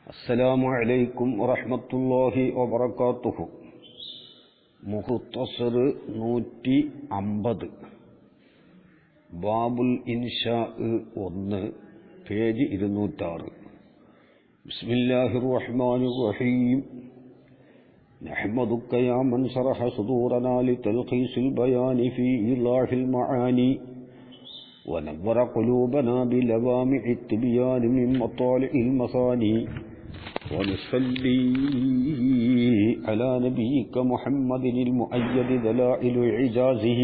അസ്സലാമു അലൈക്കും വറഹ്മത്തുള്ളാഹി വബറകാതുഹു. മുഖ്തസർ 150 ബാബുൽ ഇൻഷാ 1 പേജ് 206. ബിസ്മില്ലാഹിർ റഹ്മാനിർ റഹീം. നഹ്മദുക യാ മൻ ശറഹ സുദൂറനാ ലിതൽഖീസിൽ ബയാനി ഫീ ഇളാഹിൽ മആനി ونور قلوبنا بلوامع التبيان من مطالع المثاني ونصلي على نبيك محمد المؤيد دلائل إعجازه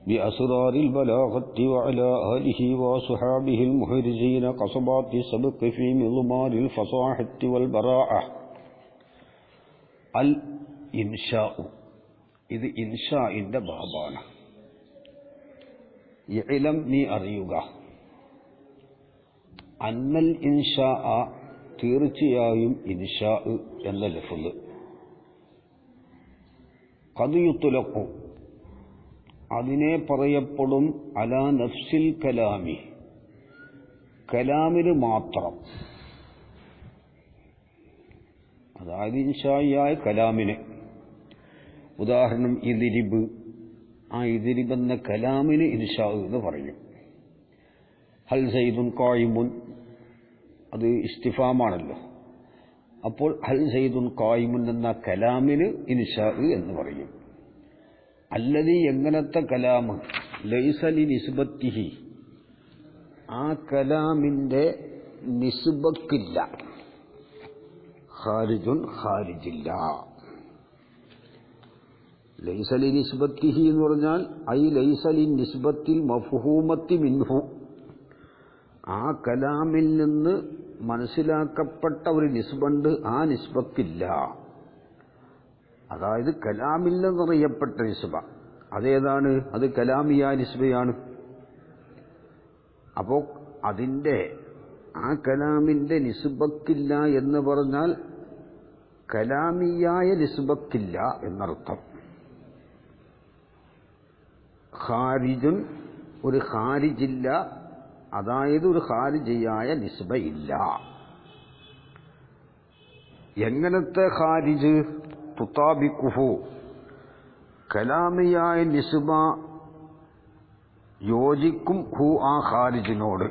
بأسرار البلاغة وعلى آله وصحابه المحرزين قصبات السبق في مضمار الفصاحة والبراءة. الإنشاء ഇത് ഇൻഷാഇന്റെ ബാബാണ്. ഇഅ്ലം നീ അറിയുക, അന്നൽ ഇൻഷാ തീർച്ചയായും ഇൻഷാ എന്ന ലഫ്ള് ഖദ് യുത്ലഖു അതിനെ പറയപ്പെടും അലാ നഫ്സിൽ കലാമി കലാമിന് മാത്രം, അതായത് ഇൻഷായായ കലാമിന്. ഉദാഹരണം ഇദ്രിബ്, ഇദ്രിബ് എന്ന കലാമിന് ഇൻഷാ എന്ന് പറയും. ഹൽ സൈദുൻ ഖായിമുൻ അത് ഇസ്തിഫാമാണല്ലോ, അപ്പോൾ ഹൽ സൈദുൻ ഖായിമുൻ എന്ന കലാമിന് ഇൻഷാ എന്ന് പറയും. അല്ലദീ എങ്ങനത്തെ കലാമ് ലൈസ ലി നിസ്ബത്തിഹി ആ കലാമിന്റെ നിസ്ബക്കില്ല, ഖാരിജുൻ ഖാരിജില്ല. ലൈസ ലി നിസ്ബത്തിഹി എന്ന് പറഞ്ഞാൽ ഐ ലൈസ ലി നിസ്ബത്തിൽ മഫ്ഹൂമത്തി മിൻഹു ആ കലാമിൽ നിന്ന് മനസ്സിലാക്കപ്പെട്ട ഒരു നിസ്ബണ്ട്, ആ നിസ്ബക്കില്ല. അതായത് കലാമിൽ നിന്നറിയപ്പെട്ട നിസ്ബ അതേതാണ്? അത് കലാമിയ നിസ്ബയാണ്. അപ്പോ അതിൻ്റെ ആ കലാമിന്റെ നിസ്ബക്കില്ല എന്ന് പറഞ്ഞാൽ കലാമിയായ നിസ്ബക്കില്ല എന്നർത്ഥം. ഖാരിജുൻ ഒരു ഖാരിജില്ല, അതായത് ഒരു ഖാരിജിയായ നിസ്ബയില്ല. എങ്ങനത്തെ ഖാരിജ്? തുതാബിഖുഹു കലാമിയായ നിസ്ബ യോജിക്കും ഹു ആ ഖാരിജിനോട്.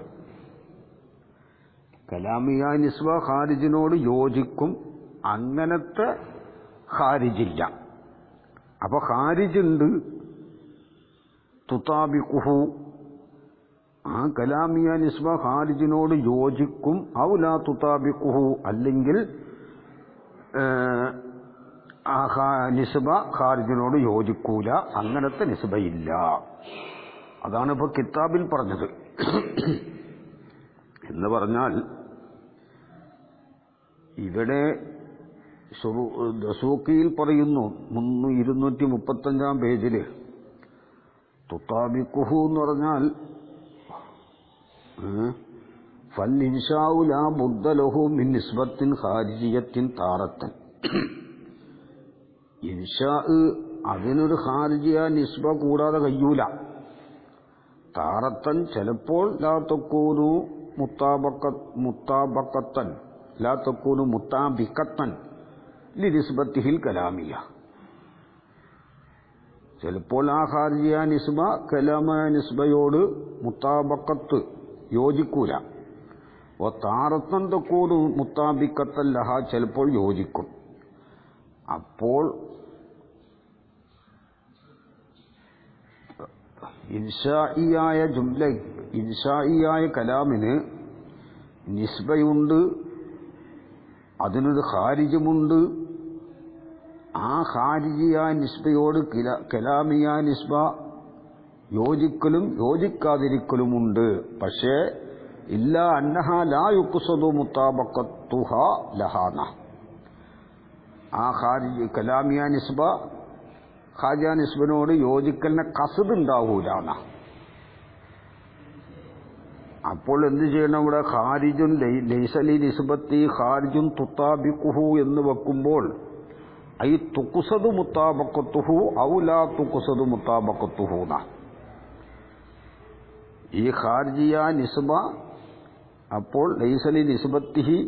കലാമിയായ നിസ്ബ ഖാരിജിനോട് യോജിക്കും, അങ്ങനത്തെ ഖാരിജില്ല. അപ്പൊ ഖാരിജുണ്ട്, തുതാബിഖുഹു ആ കലാമിയ നിസ്ബ ഖാരിജിനോട് യോജിക്കും. ഔ ലാ തുതാബിഖുഹു അല്ലെങ്കിൽ ആ നിസ്ബ ഖാരിജിനോട് യോജിക്കൂല, അങ്ങനത്തെ നിസ്ബയില്ല. അതാണ് ഇപ്പൊ കിതാബിൽ പറഞ്ഞത്. എന്ന് പറഞ്ഞാൽ ഇവിടെ ദസൂക്കിയിൽ പറയുന്നു 235 പേജില് തുതാബിഖുഹു എന്ന് പറഞ്ഞാൽ ഫൽ ഇൻഷാഉ ലാ ബുദ്ദ ലഹു മിൻ നിസ്ബത്തിൻ ഖാരിജിയത്തിൻ താറത്തൻ. ഇൻഷാ അതിനൊരു ഖാരിജിയ നിസ്ബ കൂടാതെ കഴിയൂല. താറത്തൻ ചിലപ്പോൾ ലാ തകൂനു മുത്താബഖത്തൻ ലാ തകൂനു മുത്താബിഖത്തൻ ലി നിസ്ബത്തിഹിൽ കലാമിയ. ചിലപ്പോൾ ആ ഖാരിജിയ നിസ്ബ കലാമായ നിസ്ബയോട് മുത്താബഖത്ത് യോജിക്കൂല. താറത്തൻ തക്കൂനു മുത്താബിഖത്തൻ ലഹ ചിലപ്പോൾ യോജിക്കും. അപ്പോൾ ഇൻഷാഇയായ ജുംല ഇൻഷാഇയായ കലാമിന് നിസ്ബയുണ്ട്, അതിനൊരു ഖാരിജുമുണ്ട്. ആ ഖാരിജിയായ നിസ്ബയോട് കലാമിയ നിസ്ബ യോജിക്കലും യോജിക്കാതിരിക്കലുമുണ്ട്. പക്ഷേ ഇല്ല അന്നഹ ലാ യുഖ്സദു മുത്താബഖത്തുഹ ലഹാന ആ ഖാരിജി കലാമിയ നിസ്ബ ഖാരിജിയ നിസ്ബനോട് യോജിക്കലിനെ ഖസ്ദ് ഉണ്ടാവൂലാന. അപ്പോൾ എന്ത് ചെയ്യണം? ഇവിടെ ഖാരിജുൻ ലൈസ ലി നിസ്ബത്തി ഖാരിജുൻ തുതാബിഖുഹു എന്ന് വെക്കുമ്പോൾ ഐ തുഖ്സദു മുത്താബഖത്തുഹു ഔ ലാ തുഖ്സദു മുത്താബഖത്തുഹു ന. ഈ ഖാരിജിയ നിസ്ബ അപ്പോൾ ലൈസ ലി നിസ്ബത്തിഹി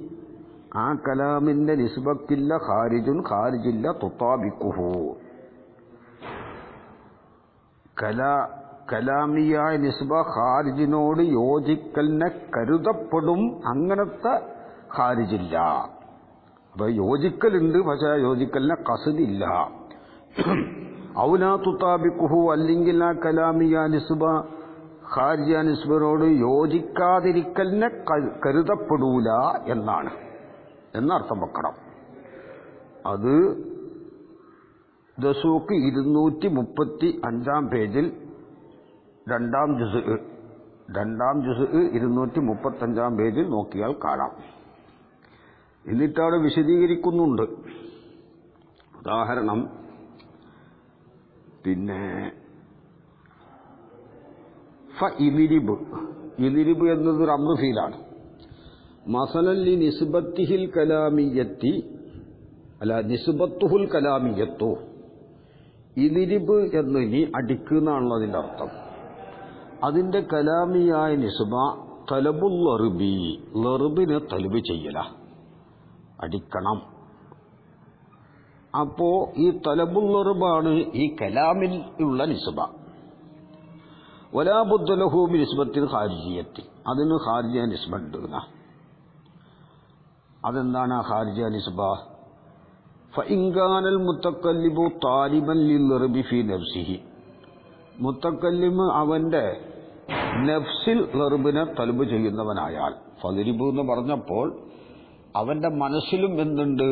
ആ കലാമിന്റെ നിസ്ബത്തില്ല ഖാരിജുൻ ഖാരിജില്ല തുതാബിഖുഹു കലാമിയായ നിസ്ബ ഖാരിജിനോട് യോജിക്കലിനെ കരുതപ്പെടും. അങ്ങനത്തെ ഖാരിജില്ല. അപ്പൊ യോജിക്കലുണ്ട്, പക്ഷെ യോജിക്കലിനെ കസദില്ല. ഔലാ തുതാബിഖുഹു അല്ലെങ്കിൽ ആ കലാമിയ നിസ്ബ ഖാരിജ നിസ്ബനോട് യോജിക്കാതിരിക്കലിനെ കരുതപ്പെടൂല എന്നാണ്, എന്നർത്ഥം വെക്കണം. അത് ദസൂക്ക് 235 പേജിൽ രണ്ടാം ജുസ് 235 പേജിൽ നോക്കിയാൽ കാണാം. എന്നിട്ടവിടെ വിശദീകരിക്കുന്നുണ്ട്. ഉദാഹരണം പിന്നെ ഇദിരിബ് എന്നതൊരു അമ്രു ഫീലാണ്. മസലല്ലി നിസ്ബത്തിഹിൽ കലാമിയത്തി അല്ല നിസ്ബത്തുഹുൽ കലാമിയത്തു. ഇദിരിബ് എന്ന് ഇനി അടിക്കുന്നാണല്ലോ അതിൻ്റെ അർത്ഥം. അതിന്റെ കലാമിയായ നിസ്ബ തലബുൽ ലർബി, ലർബിനെ തലബ് ചെയ്യല, അടിക്കണം. അപ്പോ ഈ തലബുൽ ലർബാണ് ഈ കലാമിൽ ഉള്ള നിസ്ബ. വലാ ബുദ്ദ ലഹു മിൻ നിസ്ബത്തിൽ ഖാരിജിയത്തി, അതിന് ഖാരിജിയ നിസ്ബ ഉണ്ട്. അതെന്താണ് ആ ഖാരിജിയ നിസ്ബ? ഫഇൻ കാനൽ മുതക്കല്ലിമു താലിബൻ ലിൽറബി ഫീ നഫ്സിഹി, മുതക്കല്ലിമ് അവന്റെ നഫ്സിൽ ലർബിനെ തലബ് ചെയ്യുന്നവനായാൽ. ഫദ്രിബു എന്ന് പറഞ്ഞപ്പോൾ അവന്റെ മനസ്സിലും എന്തുണ്ട്?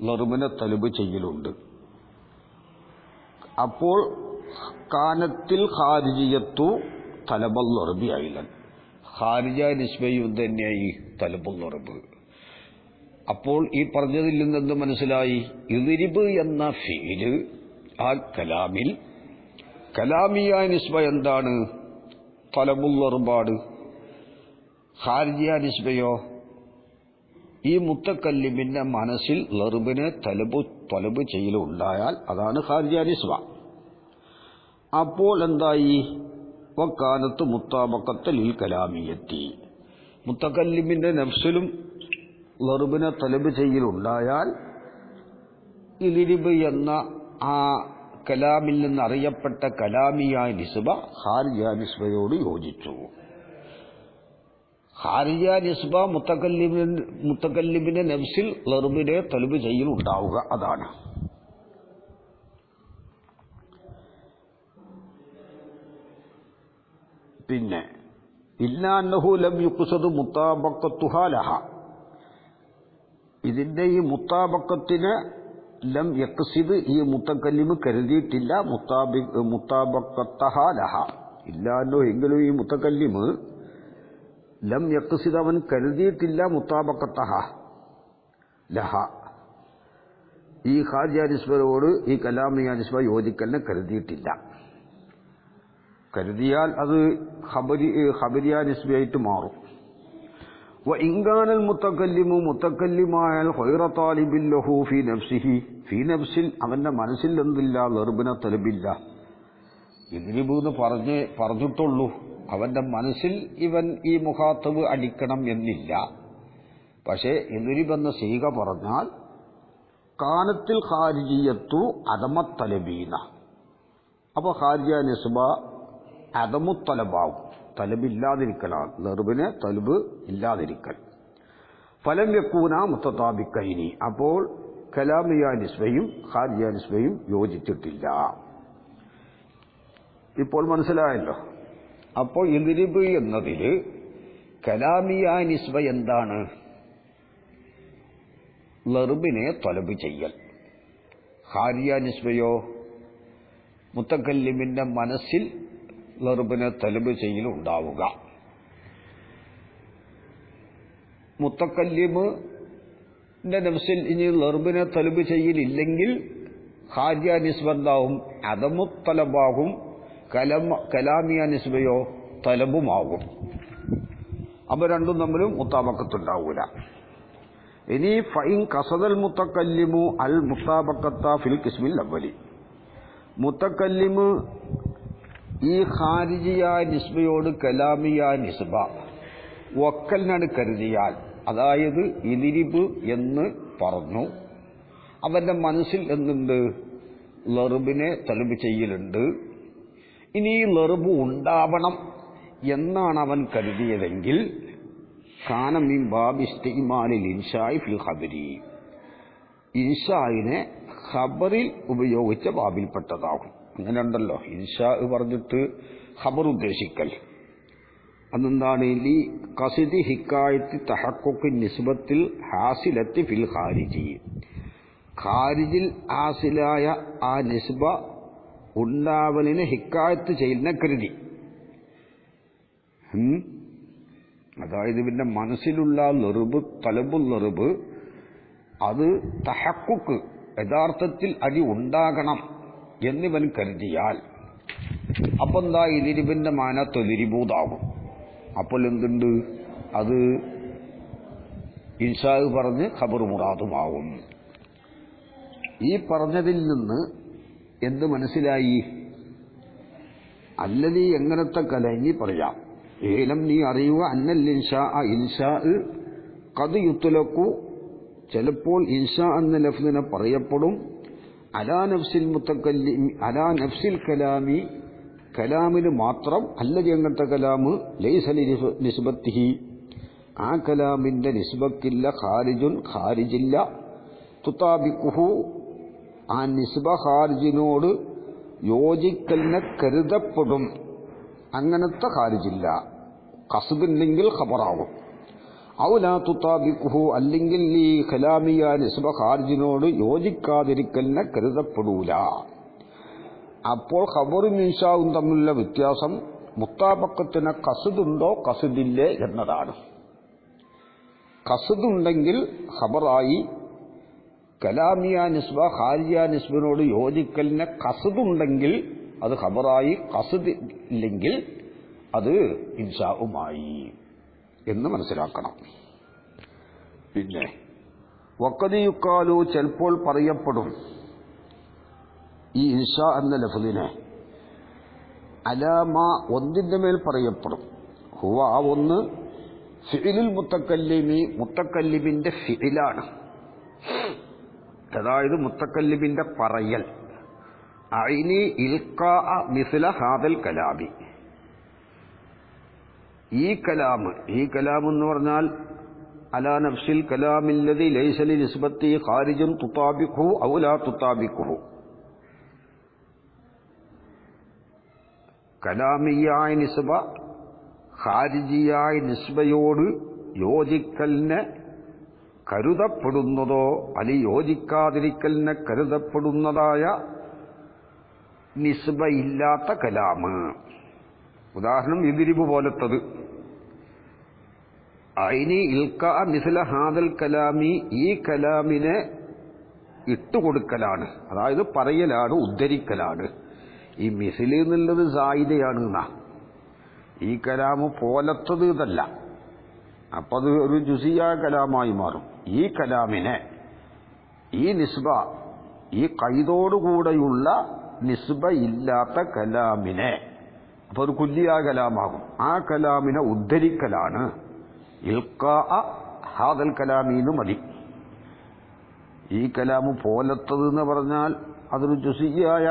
ലർബിനെ തലബ് ചെയ്യലുണ്ട്. അപ്പോൾ കാനത്തിൽ ഖാരിജിയത്തു തലബൽ ലർബി ആയില്ലൻ, ഖാരിജ നിസ്ബയും തന്നെയായി തലബുൽ ലർബ്. അപ്പോൾ ഈ പറഞ്ഞതിൽ നിന്നെന്ത് മനസ്സിലായി? ഇദ്രിബ് എന്ന ഫീല് ആ കലാമിൽ കലാമിയ നിസ്ബ എന്താണ്? തലബുൽ ലർബാണ്. ഖാരിജിയ നിസ്ബയോ ഈ മുത്തക്കല്ലിമിന്റെ മനസ്സിൽ ലർബിനെ തലബ് ചെയ്യലുണ്ടായാൽ അതാണ് ഖാരിജിയ നിസ്ബ. അപ്പോൾ എന്തായി? വക്കാനത്ത് മുത്താബഖത്ത് ലിൽ കലാമിയത്തി, മുത്തക്കല്ലിമിന്റെ നഫ്സിലും ലർബിനെ തലബ് ചെയ്യലുണ്ടായാൽ ഇദ്രിബ് എന്ന ആ കലാമിൽ നിന്ന് അറിയപ്പെട്ട കലാമിയായ നിസ്ബ ഖാരിജിയ നിസ്ബയോട് യോജിച്ചു. ഖാരിജിയ നിസ്ബ മുത്തക്കല്ലിമിന്റെ നഫ്സിൽ ലർബിനെ തലബ് ചെയ്യലുണ്ടാവുക, അതാണ്. പിന്നെ ഇല്ലാ അന്നഹു ലം യുഖ്സദു മുതാബഖത്തുഹാ ലഹ, ഇതിന്റെ ഈ മുത്താബക്കത്തിന് ലം യഖ്സിദ് ഈ മുത്തക്കല്ലിമ് കരുതിയിട്ടില്ല മുത്താബക്കത്തഹ ലഹ. ഇല്ലാന്നോ എങ്കിലും ഈ മുത്തക്കല്ലിമ് ലം യഖ്സിദ് അവൻ കരുതിയിട്ടില്ല മുത്താബക്കത്തഹ ലഹ, ഈ ഖാരിജിയ നിസ്ബയോട് ഈ കലാമിയ നിസ്ബ യോജിക്കലിനെ കരുതിയിട്ടില്ല. കരുതിയാൽ അത് ഖബരിയ നിസ്ബയായിട്ട് മാറും. വഇൻകാനൽ മുത്തക്കല്ലിമു മുത്തക്കല്ലിമായാൽ ഖൈറ താലിബിൻ ലഹു ഫീ നഫ്സിഹി, ഫീ നഫ്സിൽ അവന്റെ മനസ്സിൽ എന്തില്ല? ലർബിനെ തലബില്ല. ഇദ്രിബ് എന്ന് പറഞ്ഞിട്ടുള്ളൂ, അവന്റെ മനസ്സിൽ ഇവൻ ഈ മുഖാത്തബ് അടിക്കണം എന്നില്ല. പക്ഷേ ഇദ്രിബ് എന്ന സീഗ പറഞ്ഞാൽ കാനത്തിൽ ഖാരിജിയത്തു അദമത്തലബീന, അപ്പൊ ഖാരിജിയ നിസ്ബ അദമുത്തലബാവും, തലബില്ലാതിരിക്കലാണ്, ലർബിന് തലബ് ഇല്ലാതിരിക്കൽ. ഫലം യക്കൂന മുത്തതാബിക്കൈനി, അപ്പോൾ കലാമിയ നിസ്ബയും ഖാരിജിയ നിസ്ബയും യോജിച്ചിട്ടില്ല. ഇപ്പോൾ മനസ്സിലായല്ലോ. അപ്പോൾ ഇദ്രിബ് എന്നതിൽ കലാമിയ നിസ്ബ എന്താണ്? ലർബിനെ തലബ് ചെയ്യൽ. ഖാരിജിയ നിസ്ബയോ മുത്തക്കല്ലിമിന്റെ മനസ്സിൽ ലർബിനെ തലബ് ചെയ്യലുണ്ടാവുക. മുത്തക്കല്ലിമിന്റെ നഫ്സിൽ ഇനി ലർബിനെ തലബ് ചെയ്യലില്ലെങ്കിൽ ഖാരിജിയ നിസ്ബ എന്താവും? അദമുത്തലബാകും. കലാമിയ നിസ്ബയോ തലബുമാകും. അപ്പൊ രണ്ടും തമ്മിലും മുത്താബക്കത്തുണ്ടാവൂല. ഇനി ഫൈൻ കസദൽ മുത്തക്കല്ലിമു അൽ മുത്താബക്കത്ത ഫിൽ ഖിസ്മിൽ അവ്വലി, മുത്തക്കല്ലിമ് ഈ ഖാരിജിയ നിസ്ബയോട് കലാമിയ നിസ്ബ വക്കലിനാണ് കരുതിയാൽ അതായത് ഇദിരിബ് എന്ന് പറഞ്ഞു. അവന്റെ മനസ്സിൽ എന്തുണ്ട്? ലറുബിനെ തലബ് ചെയ്യലുണ്ട്. ഇനി ഈ ലറുബ് ഉണ്ടാവണം എന്നാണ് അവൻ കരുതിയതെങ്കിൽ കാന മിൻ ബാബി ഇസ്തിമാലിൽ ഇൻഷാഇ ഫിൽ ഖബരി, ഇൻഷാഇനെ ഖബറിൽ ഉപയോഗിച്ച ബാബിൽപ്പെട്ടതാകും. അങ്ങനെ ഉണ്ടല്ലോ, ഇൻഷാ പറഞ്ഞിട്ട് ഖബർ ഉദ്ദേശിക്കൽ. അതെന്താണ്? ലി ഖസിദി ഹിക്കായത്തി തഹഖുഖി നിസ്ബത്തിൽ ഹാസിലത്തി ഫിൽ ഖാരിജി, ഖാരിജിൽ ഹാസിലായ ആ നിസ്ബ ഉണ്ടാവലിനെ ഹിക്കായത്ത് ചെയ്യുന്ന കരുതി. അതായത് പിന്നെ മനസ്സിലുള്ള ലെറുബ്, തലബുൽ ലെറുബ്, അത് തഹഖുഖ് യഥാർത്ഥത്തിൽ അടി ഉണ്ടാകണം എന്നിവൻ കരുതിയാൽ അപ്പൊ എന്താ? ഇദിരിബിന്റെ മാന തൊലിരിബൂതാകും. അപ്പോൾ എന്തുണ്ട്? അത് ഇൻഷാ പറഞ്ഞ് ഖബർ മുറാദുമാവും. ഈ പറഞ്ഞതിൽ നിന്ന് എന്ത് മനസ്സിലായി? അല്ലതി എങ്ങനത്തെ കലങ്ങി പറയാം. ഏലം നീ അറിയുക, അന്നൽ ഇൻഷാ, ഇൻഷാ ഖദ് യുത്ലഖു, ചിലപ്പോൾ ഇൻഷാ എന്ന ലഫ്ദിനെ പറയപ്പെടും അലാ നഫ്സിൽ മുത്തക്കല്ലിം, അലാ നഫ്സിൽ കലാമി, കലാമിന് മാത്രം. അല്ലതി എങ്ങനത്തെ കലാമ്? ലൈസ നിസ്ബത്തിഹി, ആ കലാമിന്റെ നിസ്ബക്കില്ല. ഖാരിജുൻ, ഖാരിജില്ല. തുതാബിഖുഹു, ആ നിസ്ബ ഖാരിജിനോട് യോജിക്കലിനെ കരുതപ്പെടും. അങ്ങനത്തെ ഖാരിജില്ല. ഖസ്ദുണ്ടെങ്കിൽ ഖബറാകും. ഔ ലാ തുതാബിഖുഹു, അല്ലെങ്കിൽ ഈ കലാമിയ നിസ്ബ ഖാരിജിനോട് യോജിക്കാതിരിക്കലിനെ കരുതപ്പെടൂല. അപ്പോൾ ഖബറും ഇൻഷാവും തമ്മിലുള്ള വ്യത്യാസം മുത്താബക്കത്തിന് ഖസ്ദുണ്ടോ ഖസ്ദില്ലേ എന്നതാണ്. ഖസ്ദുണ്ടെങ്കിൽ ഖബറായി. കലാമിയ നിസ്ബ ഖാരിജിയ നിസ്ബിനോട് യോജിക്കലിന് ഖസ്ദുണ്ടെങ്കിൽ അത് ഖബറായി. ഖസ്ദ് ഇല്ലെങ്കിൽ അത് ഇൻഷാവുമായി എന്ന് മനസ്സിലാക്കണം. പിന്നെ വഖദ് യുഖാലു, ചിലപ്പോൾ പറയപ്പെടും ഈ ഇൻഷാ എന്ന ലഫ്ദിനെ അലാമ, ഒന്നിന്റെ മേൽ പറയപ്പെടും. ഹുവ, ആ ഒന്ന് ഫിഇലുൽ മുത്തക്കല്ലിമി, മുത്തക്കല്ലിമിന്റെ ഫിഇലാണ്. അതായത് മുത്തക്കല്ലിമിന്റെ പറയൽ. ഐനി ഇൽഖാ മിസ്ല ഹാദൽ കലാമി, ഈ കലാം എന്ന് പറഞ്ഞാൽ അലാ നഫ്സിൽ കലാമില്ലദി ലൈസ ലി നിസ്ബത്തി ഖാരിജുൻ തുതാബിഖു ഔ ലാ തുതാബിഖു, കലാമിയായ നിസ്ബ ഖാരിജിയായ നിസ്ബയോട് യോജിക്കലിന് കരുതപ്പെടുന്നതോ അല്ലെ യോജിക്കാതിരിക്കലിന് കരുതപ്പെടുന്നതായ നിസ്ബ ഇല്ലാത്ത കലാമ്. ഉദാഹരണം ഇദിരിബ് പോലത്തത്. ഐനി ഇൽഖാ മിസ്ല ഹാദൽ കലാമി, ഈ കലാമിനെ ഇട്ടുകൊടുക്കലാണ്, അതായത് പറയലാണ്, ഉദ്ധരിക്കലാണ്. ഈ മിസിൽ എന്നുള്ളത് സായിദയാണ് എന്നാ, ഈ കലാമ് പോലത്തത് ഇതല്ല. അപ്പൊ അത് ഒരു ജുസിയ കലാമായി മാറും. ഈ കലാമിനെ, ഈ നിസ്ബ, ഈ ഖൈദോടുകൂടെയുള്ള നിസ്ബ ഇല്ലാത്ത കലാമിനെ, അപ്പൊ ഒരു കുല്ലിയ കലാമാകും. ആ കലാമിനെ ഉദ്ധരിക്കലാണ്. ഇൽഖാ ഹാദൽ കലാമീന്ന് മതി. ഈ കലാമ് പോലത്തത് എന്ന് പറഞ്ഞാൽ അതൊരു ജുസിയായ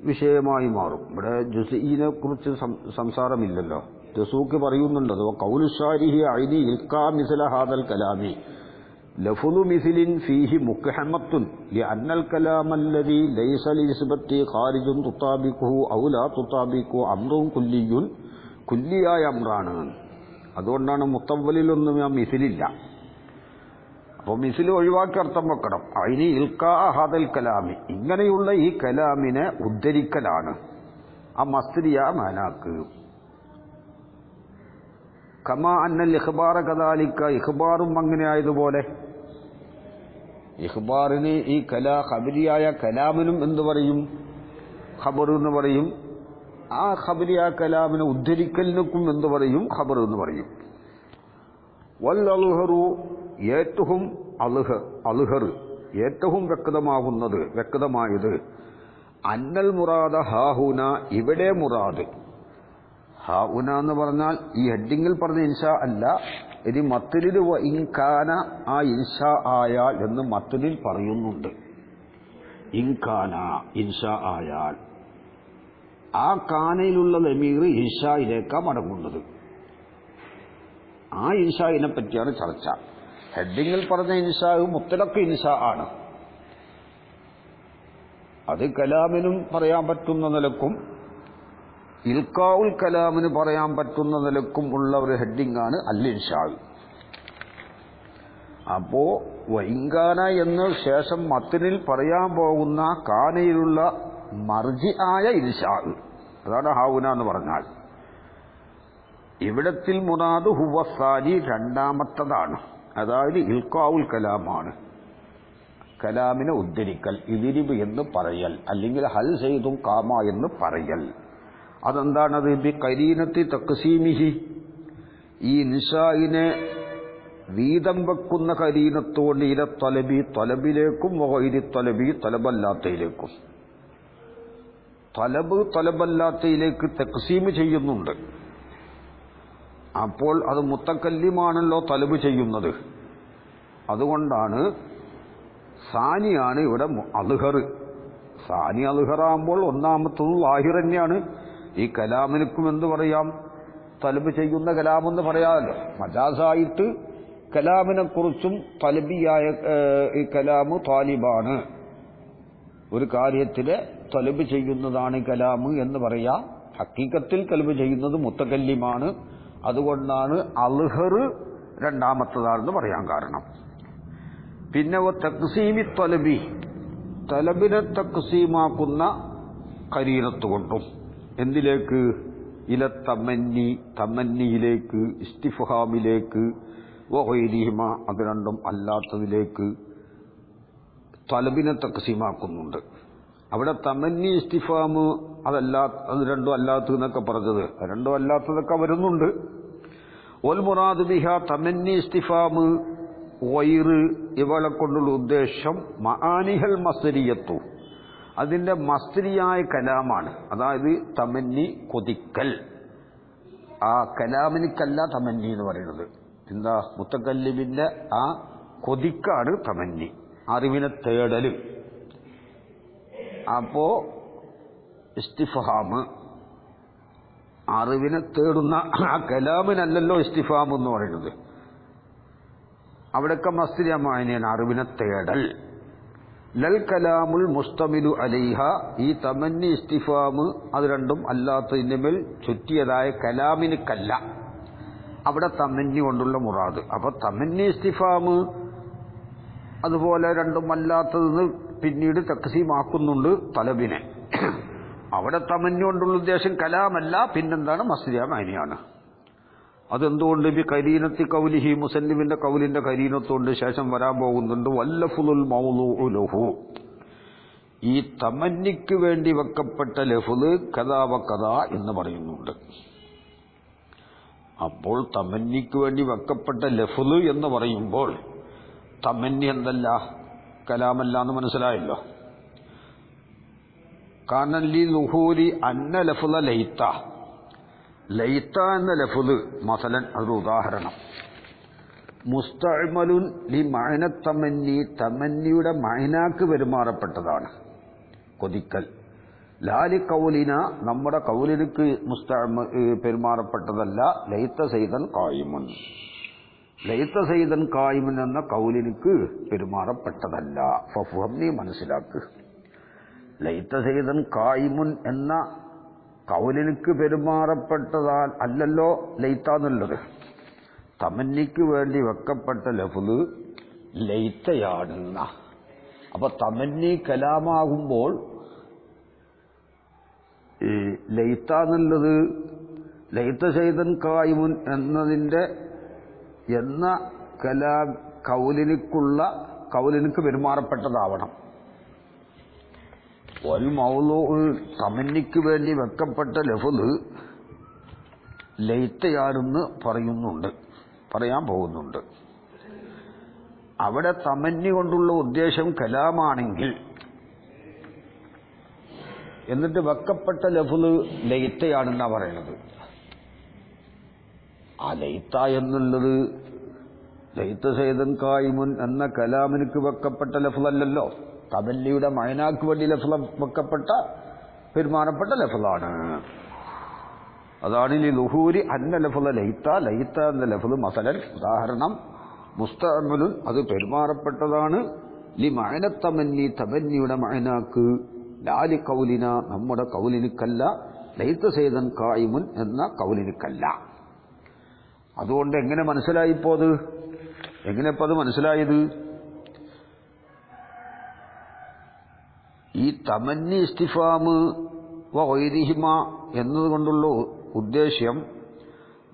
വിഷയമായി മാറും. ഇവിടെ ജുസിനെ കുറിച്ച് സംസാരമില്ലല്ലോ. ജസൂക്ക് പറയുന്നുണ്ടത് ഖൗലുശാരിഹി ഐനി ഇൽഖാ മിസ്ല ഹാദൽ കലാമി ലഫ്ളു മിസ്ലിൻ ഫീഹി മുഖഹമത്തുൻ ലിഅന്നൽ കലാമല്ലദീ ലൈസ ലിനിസ്ബത്തി ഖാരിജുൻ തുതാബിഖുഹു ഔ ലാ തുതാബിഖു അംറുൻ കുല്ലിയുൻ, കുല്ലിയായ അംറാണ്. അതുകൊണ്ടാണ് മുത്തവ്വലിലൊന്നും ആ മിസിലില്ല. അപ്പോൾ മിസിൽ ഒഴിവാക്കി അർത്ഥം വെക്കണം. ഐനി ഇൽഖാ ഹാദൽ കലാമി, ഇങ്ങനെയുള്ള ഈ കലാമിനെ ഉദ്ധരിക്കലാണ്. ആ മസ്തിരിയ മാനാക്ക്. കമാ അന്നൽ ഇഖ്ബാറ കദാലിക, ഇഖ്ബാറും അങ്ങനെ ആയതുപോലെ. ഇഖ്ബാറിന് ഈ ഖബരിയായ കലാമിനും എന്തു പറയും? ഖബർ എന്ന് പറയും. ആ ഖബരിയ കലാമിനെ ഉദ്ധരിക്കലിനും എന്തു പറയും? ഖബർ എന്ന് പറയും. വൽ അൽഹറു, ഏറ്റവും അൽഹർ, ഏറ്റവും വ്യക്തമായത് അന്നൽ മുറാദ ഹാഹുന, ഇവിടെ മുറാദ്. ഹാഉന എന്ന് പറഞ്ഞാൽ ഈ ഹെഡിങ്ങിൽ പറഞ്ഞ ഇൻഷാ അല്ല, ഇനി മത്തിലിൽ ഇൻകാന ആ ഇൻഷാ ആയാൽ എന്ന് മത്തിലിൽ പറയുന്നുണ്ട്. ഇൻകാന ഇൻഷാ ആയാൽ ആ കാനയിലുള്ള ലമീർ ഇൻഷായിലേക്കാണ് മടങ്ങുന്നത്. ആ ഇൻഷായിനെ പറ്റിയാണ് ചർച്ച. ഹെഡിങ്ങിൽ പറഞ്ഞ ഇൻഷാ മുത്തലഖ് ഇൻഷാ ആണ്. അത് കലാമിനും പറയാൻ പറ്റുന്ന നിലക്കും ഇൽക്കാഉൽ കലാമിന് പറയാൻ പറ്റുന്ന നിലക്കും ഉള്ള ഒരു ഹെഡിംഗ് ആണ് അൽ ഇൻഷാ. അപ്പോ വൈങ്കാന എന്ന് ശേഷം മത്തിനിൽ പറയാൻ പോകുന്ന കാനയിലുള്ള മർജി ആയ ഇൻഷാ, അതാണ് ഹാവുന എന്ന് പറഞ്ഞാൽ. ഇവിടത്തിൽ മുറാദ് ഹുവസാനി രണ്ടാമത്തതാണ്, അതായത് ഇൽക്കാഉൽ കലാമാണ്. കലാമിനെ ഉദ്ധരിക്കൽ, ഇതിരിബ് എന്ന് പറയൽ, അല്ലെങ്കിൽ ഹൽ സെയ്തും കാമ എന്ന് പറയൽ. അതെന്താണത്? ബി കരീനത്തി തഖ്സീമിഹി, ഈ ഇൻഷായിനെ വീതം വെക്കുന്ന കരീനത്തോണ്ട് ഇല തലബി തലബിലേക്കും വഗൈരി തലബി തലബല്ലാത്തയിലേക്കും. തലബ് തലബല്ലാത്തയിലേക്ക് തഖ്സീം ചെയ്യുന്നുണ്ട്. അപ്പോൾ അത് മുത്തക്കല്ലിമാണല്ലോ തലബ് ചെയ്യുന്നത്. അതുകൊണ്ടാണ് സാനിയാണ് ഇവിടെ അദ്ഹർ. സാനി അദ്ഹറാകുമ്പോൾ ഒന്നാമത്തത് ലാഹിർ തന്നെയാണ്. ഈ കലാമിനും എന്ത് പറയാം? തലബ് ചെയ്യുന്ന കലാമെന്ന് പറയാമല്ലോ. മജാസായിട്ട് കലാമിനെ കുറിച്ചും തലബിയായ ഈ കലാമ് താലിബാണ്, ഒരു കാര്യത്തിലെ തലബ് ചെയ്യുന്നതാണ് കലാമ് എന്ന് പറയാം. ഹക്കീക്കത്തിൽ തലബ് ചെയ്യുന്നത് മുത്തകല്ലിമാണ്. അതുകൊണ്ടാണ് അദ്ഹർ രണ്ടാമത്തതാണെന്ന് പറയാൻ കാരണം. പിന്നെ തഖ്സീമി തലബി, തലബിനെ തഖ്സീമാക്കുന്ന കരീനത്തുകൊണ്ടും എന്തിലേക്ക്? ഇല തമന്നി, തമന്നിയിലേക്ക്, ഇസ്തിഫ്ഹാമിലേക്ക്, വഗൈരിഹിമ അത് രണ്ടും അല്ലാത്തതിലേക്ക് തലബിനെ തഖ്സീമാക്കുന്നുണ്ട്. അവിടെ തമന്നി ഇസ്തിഫാമ് അത് രണ്ടും അല്ലാത്തതെന്നൊക്കെ പറഞ്ഞത്, രണ്ടും അല്ലാത്തതൊക്കെ വരുന്നുണ്ട്. വൽ മുറാദ് ബിഹ തമന്നി ഇസ്തിഫാമ് വൈറ് ഇവളെ കൊണ്ടുള്ള ഉദ്ദേശം മആനിഹൽ മസ്ദരിയത്തു, അതിന്റെ മസ്ദരിയായ കലാമാണ്. അതായത് തമന്നി കൊതിക്കൽ. ആ കലാമിനിക്കല്ല തമന്നി എന്ന് പറയുന്നത്. എന്താ? മുത്തക്കല്ലിമിന്റെ ആ കൊതിക്കാണ് തമന്നി, അറിവിനെ തേടല്. അപ്പോ ഇസ്തിഫ്ഹാം അറിവിനെ തേടുന്ന ആ കലാമിനല്ലല്ലോ ഇസ്തിഫ്ഹാം എന്ന് പറയുന്നത്. അവിടെയൊക്കെ മസ്ദരിയമായതിനാണ് അറിവിനെ തേടൽ. ലൽ കലാമുൽ മുസ്തമിലു അലൈഹ, ഈ തമന്നി ഇസ്തിഫാം അത് രണ്ടും അല്ലാത്തതിന്റെ മേൽ ചുറ്റിയതായ കലാമിനിക്കല്ല അവിടെ തമന്നി കൊണ്ടുള്ള മുറാദ്. അപ്പൊ തമന്നി ഇസ്തിഫാം അതുപോലെ രണ്ടും അല്ലാത്തതെന്ന് പിന്നീട് തഖ്സീമാക്കുന്നുണ്ട് തലബിനെ. അവിടെ തമന്നി കൊണ്ടുള്ള ഉദ്ദേശം കലാമല്ല, പിന്നെന്താണ്? മസ്ദരിയമായതിനാണ്. അതെന്തുകൊണ്ട്? ബി കരീനത്തി കൗലിഹി, മുസന്നിമിന്റെ കൗലിന്റെ കരീനത്തോണ്ട് ശേഷം വരാൻ പോകുന്നുണ്ട്. വല്ലഫുലുൽ മൗളൂഉ ലഹു, ഈ തമന്നിക്ക് വേണ്ടി വെക്കപ്പെട്ട ലഫ്ള് കദാ വ കദാ എന്ന് പറയുന്നുണ്ട്. അപ്പോൾ തമന്നിക്ക് വേണ്ടി വെക്കപ്പെട്ട ലഫ്ള് എന്ന് പറയുമ്പോൾ തമന്നി എന്തല്ല? കലാമല്ല എന്ന് മനസ്സിലായല്ലോ. കാരണം ലി ലുഹൂരി അന്ന ലഫ്ള ലൈത്ത, ലൈത്ത എന്ന ലഫ്ള് മസലൻ അതൊരു ഉദാഹരണം. മുസ്തഅ്മലുൻ ലി മഅന തമന്നി, തമന്നിയുടെ മഅനാക്ക് പെരുമാറപ്പെട്ടതാണ് കൊതിക്കൽ. ലാലി കൗലിന, നമ്മുടെ കൗലിനുക്ക് പെരുമാറപ്പെട്ടതല്ല. ലൈത്ത സൈദൻ ഖായിമുൻ, ലൈത്ത സൈദൻ ഖായിമുൻ എന്ന കൗലിനുക്ക് പെരുമാറപ്പെട്ടതല്ല. ഫഫ്ഹം, നീ മനസ്സിലാക്ക്. ലൈത്ത സൈദൻ ഖായിമുൻ എന്ന കൗലിനുക്ക് പെരുമാറപ്പെട്ടതാൽ അല്ലല്ലോ ലൈത്താന്നുള്ളത്. തമന്നിക്ക് വേണ്ടി വെക്കപ്പെട്ട ലഫ്ള് ലൈത്തയാണെന്ന. അപ്പൊ തമന്നി കലാമാകുമ്പോൾ ഈ ലൈത്താന്നുള്ളത് ലൈത്ത സൈദൻ ഖായിമുൻ എന്നതിന്റെ എന്ന കൗലിനുക്ക് പെരുമാറപ്പെട്ടതാവണം. വൽ മൗളൂഉ, തമന്നിക്ക് വേണ്ടി വെക്കപ്പെട്ട ലഫ്ള് ലൈത്തയാണെന്ന് പറയാൻ പോകുന്നുണ്ട്. അവിടെ തമന്നി കൊണ്ടുള്ള ഉദ്ദേശം കലാമാണെങ്കിൽ എന്നിട്ട് വെക്കപ്പെട്ട ലഫ്ള് ലൈത്തയാണെന്നാ പറയുന്നത്. ആ ലൈത്ത എന്നുള്ളത് ലൈത്ത സൈദൻ ഖായിമുൻ എന്ന കലാമിനിക്ക് വെക്കപ്പെട്ട ലഫ്ളല്ലല്ലോ, തമന്നിയുടെ മഅനാക്ക് വേണ്ടി വെക്കപ്പെട്ട പെരുമാറപ്പെട്ട ലഫ്ളാണ്. അതാണ് ലുഹൂരി അന്ന ലഫ്ള ലൈത്ത, ലൈത്ത എന്ന ലഫ്ള് മസലൻ ഉദാഹരണം മുസ്തഅമലുൻ അത് പെരുമാറപ്പെട്ടതാണ് ലി മഅന തമന്നി തമന്നിയുടെ മഅനാക്ക്, ലാലി ഖൗലിന നമ്മുടെ ഖൗലിനിക്കല്ല, ലൈത്ത സൈദൻ ഖായിമുൻ എന്ന ഖൗലിനിക്കല്ല. അതുകൊണ്ട് എങ്ങനെ മനസ്സിലായിപ്പോ അത്? എങ്ങനെയപ്പോ അത് മനസ്സിലായത്? ഈ തമന്നി ഇസ്തിഫാമ് വഗൈരിഹിമ എന്നതുകൊണ്ടുള്ള ഉദ്ദേശ്യം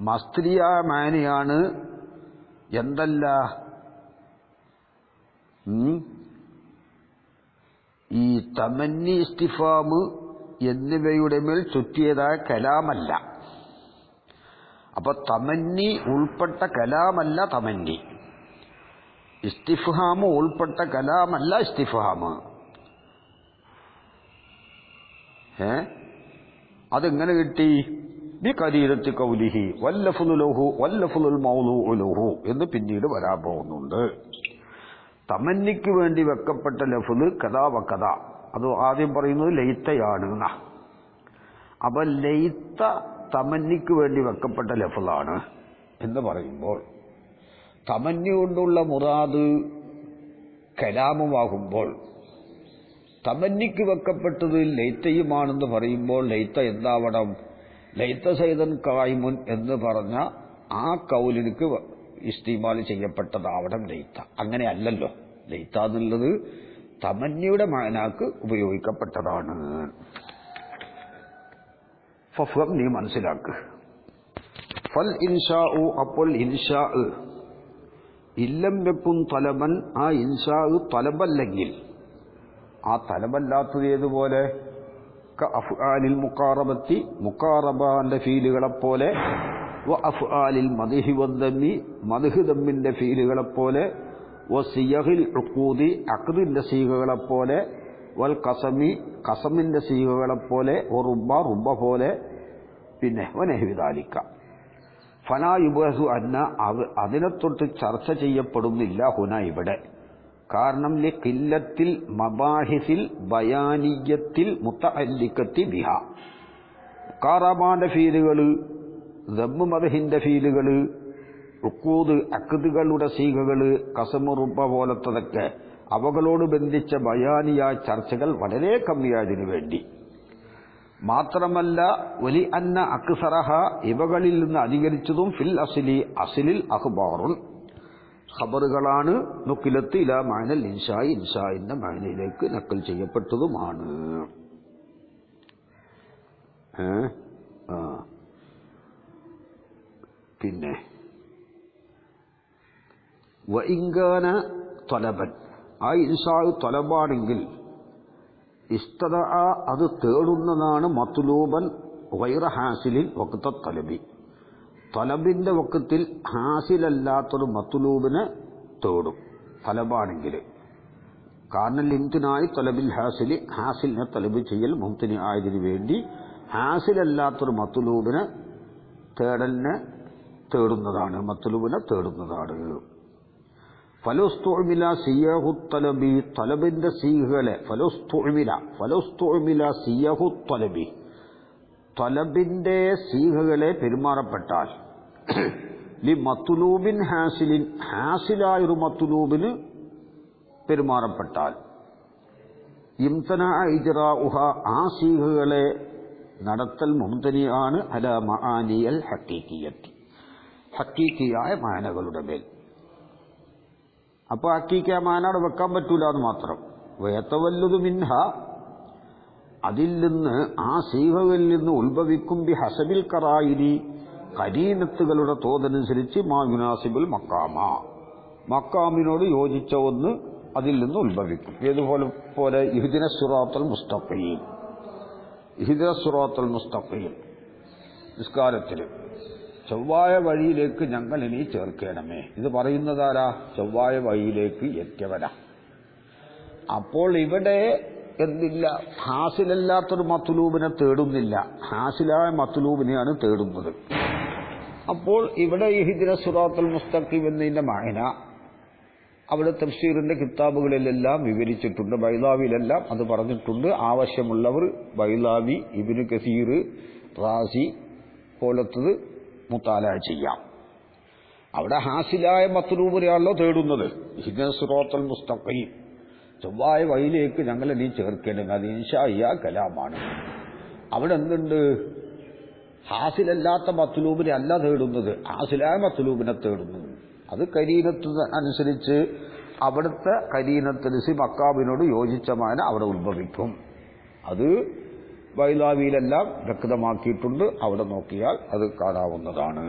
മസ്ത്രിയ മാനിയാണ്. എന്തല്ല ഈ തമന്നി ഇസ്തിഫാമ് എന്നിവയുടെ മേൽ ചുറ്റിയതായ കലാമല്ല. അപ്പൊ തമന്നി ഉൾപ്പെട്ട കലാമല്ല തമന്നി, ഇസ്തിഫ്ഹാമ് ഉൾപ്പെട്ട കലാമല്ല ഇസ്തിഫ്ഹാമ്. അതെങ്ങനെ കിട്ടി? ബി കരീരത്തി കൗലിഹി വല്ലഫ്ളു ലഹു വല്ലഫ്ളുൽ മൗളൂഉ ലഹു എന്ന് പിന്നീട് വരാൻ പോകുന്നുണ്ട്. തമന്നിക്ക് വേണ്ടി വെക്കപ്പെട്ട ലഫ്ള് കഥാ വക്കഥ, അത് ആദ്യം പറയുന്നത് ലൈത്തയാണ്. അപ്പൊ ലൈത്ത തമന്നിക്ക് വേണ്ടി വെക്കപ്പെട്ട ലഫ്ളാണ് എന്ന് പറയുമ്പോൾ തമന്നി കൊണ്ടുള്ള മുറാദ് കലാമുമാകുമ്പോൾ തമന്നിക്ക് വെക്കപ്പെട്ടത് ലൈത്തയുമാണെന്ന് പറയുമ്പോൾ ലൈത്ത എന്താവണം? ലൈത്ത സൈദൻ ഖായിമുൻ എന്ന് പറഞ്ഞ ആ കൗലിനിക്ക് ഇസ്തിമാൽ ചെയ്യപ്പെട്ടതാവണം ലൈത്ത. അങ്ങനെ അല്ലല്ലോ, ലൈത്ത എന്നുള്ളത് തമന്നിയുടെ മഅനാക്ക് ഉപയോഗിക്കപ്പെട്ടതാണ്. ഫഫ്ഹം, നീ മനസ്സിലാക്ക്. ഫൽ ഇൻഷാഉ അപ്പോൾ ഇൻഷാ ഇല്ലം യകുൻ തലബൻ, ആ ഇൻഷാ തലബല്ലെങ്കിൽ, ആ തലബല്ലാത്തത് ഏതുപോലെ? അഫ്ആലിൽ മുഖാറബത്തി മുഖാറബാന്റെ ഫീലുകളെപ്പോലെ, വ അഫ്ആലിൽ മദ്ഹി വദ്ദമ്മി മദ്ഹ് ദമ്മിന്റെ ഫീലുകളെപ്പോലെ, വ സിയഹിൽ ഉഖൂദി അഖ്ദിന്റെ സീഗകളെപ്പോലെ, വൽ ഖസമി ഖസമിന്റെ സീഗകളെപ്പോലെ, വ റുബ്ബ റുബ്ബ പോലെ, പിന്നെ വനഹ്വി ദാലിക. ഫലാ യുബഹു അന്ന അതിനെ തൊട്ട് ചർച്ച ചെയ്യപ്പെടുന്നില്ല ഹുന ഇവിടെ. കാരണം ലിഖില്ലത്തിൽ മബാഹിസിൽ ബയാനിയത്തിൽ മുതഅല്ലിഖത്തി ബിഹ, മുഖാറബാന്റെ ഫീലുകള്, ദമ്മ് മദ്ഹിന്റെ ഫീലുകള്, ഉഖൂദ് അഖ്ദുകളുടെ സീഗകള്, ഖസമു റുബ്ബ പോലത്തതൊക്കെ അവകളോട് ബന്ധിച്ച ബയാനിയായ ചർച്ചകൾ വളരെ കമ്മിയായതിനു വേണ്ടി. മാത്രമല്ല വലി അന്ന അക്സറഹ ഇവകളിൽ നിന്ന് അധികരിച്ചതും ഫിൽ അസ്ലി അസ്ലിൽ അഖ്ബാറുൻ ഖബറുകളാണ്, നുക്കിലത്ത് ഇലാ മഅനൽ ഇൻഷായി ഇൻഷായിന്റെ മഅനയിലേക്ക് നക്കൽ ചെയ്യപ്പെട്ടതുമാണ്. പിന്നെ വഇൻകാന തലബൻ, ആ ഇൻഷാ തലബാണെങ്കിൽ ഇസ്തദഅ അത് തേടുന്നതാണ് മത്ലൂബൻ ഗൈറ ഹാസിലിൻ വഖ്ത തലബി, തലബിന്റെ വക്കത്തിൽ ഹാസിലല്ലാത്തൊരു മത്ലൂബിനെ തേടും തലബാണെങ്കിൽ. കാരണം ലിംതിനായി തലബിൽ ഹാസിലി, ഹാസിലിനെ തലബ് ചെയ്യൽ മുംതിനി ആയതിനു വേണ്ടി ഹാസിലല്ലാത്തൊരു മത്ലൂബിനെ തേടുന്നതാണ്, മത്ലൂബിനെ തേടുന്നതാണ്. ഫലുസ്തുഅ്മില സിയഹു തലബി തലബിന്റെ സീഹകളെ ഫലുസ്തുഅ്മില സിയഹു തലബി തലബിന്റെ സീഹകളെ പെരുമാറപ്പെട്ടാൽ ലി മത്ലൂബിൻ ഹാസിലിൻ ഹാസിലായൊരു മത്ലൂബിന് പെരുമാറപ്പെട്ടാൽ ഇംതനഅ ഇജ്റാഉഹ ആ സീഹകളെ നടത്തൽ മുംതനിയാണ് അല മആനിയൽ ഹഖീഖിയത്തി ഹഖീഖിയായ മാനകളുടെ മേൽ. അപ്പോൾ ഹഖീഖിയായ മാനയുടെ വെക്കാൻ പറ്റൂല എന്ന് മാത്രം. വയതവല്ലദു മിൻഹ അതിൽ നിന്ന് ആ സീഹകളിൽ നിന്ന് ഉത്ഭവിക്കും ബി ഹസബിൽ ഖറായിനി കരീനത്തുകളുടെ തോതനുസരിച്ച് മാ യുനാസിബുൽ മക്കാമ മക്കാമിനോട് യോജിച്ച ഒന്ന് അതിൽ നിന്ന് ഉത്ഭവിക്കും. ഏതുപോലെ ഇഹ്ദിന സിറാത്തൽ മുസ്തഖീം, ഇഹ്ദിന സിറാത്തൽ മുസ്തഖീം നിസ്കാരത്തിൽ ചൊവ്വായ വഴിയിലേക്ക് ഞങ്ങൾ ഇനി ചേർക്കണമേ. ഇത് പറയുന്നതാരാ? ചൊവ്വായ വഴിയിലേക്ക് എത്തിയവരാ. അപ്പോൾ ഇവിടെ എന്തില്ല, ഹാസിലല്ലാത്തൊരു മത്ലൂബിനെ തേടുന്നില്ല, ഹാസിലായ മത്ലൂബിനെയാണ് തേടുന്നത്. അപ്പോൾ ഇവിടെ ഇഹ്ദിന സിറാത്തൽ മുസ്തഖീം എന്നതിന്റെ മഅന അവിടെ തഫ്സീറിന്റെ കിതാബുകളിലെല്ലാം വിവരിച്ചിട്ടുണ്ട്, ബൈലാവിയിലെല്ലാം അത് പറഞ്ഞിട്ടുണ്ട്. ആവശ്യമുള്ളവർ ബൈലാവി, ഇബ്നു കസീർ, റാസി പോലത്തത് മുത്താല ചെയ്യാം. അവിടെ ഹാസിലായ മത്ലൂബിനെയാണല്ലോ തേടുന്നത്. ഇഹ്ദിന സിറാത്തൽ മുസ്തഖീം, ചൊവ്വായ വഴിയിലേക്ക് ഞങ്ങളെ നീ ചേർക്കേണ്ടത്, അത് ഇൻഷാഇയ കലാമാണ്. അവിടെ എന്തുണ്ട്? ഹാസിലല്ലാത്ത മത്ലൂബിനെ അല്ല തേടുന്നത്, ഹാസിലായ മത്ലൂബിനെ തേടുന്നത്. അത് കരീനത്തിന് അനുസരിച്ച് അവിടുത്തെ കരീനത്തനുസരിച്ച് മക്കാബിനോട് യോജിച്ച മാന അവിടെ ഉത്ഭവിക്കും. അത് ബൈലാവിയിലെല്ലാം വ്യക്തമാക്കിയിട്ടുണ്ട്. അവിടെ നോക്കിയാൽ അത് കാണാവുന്നതാണ്.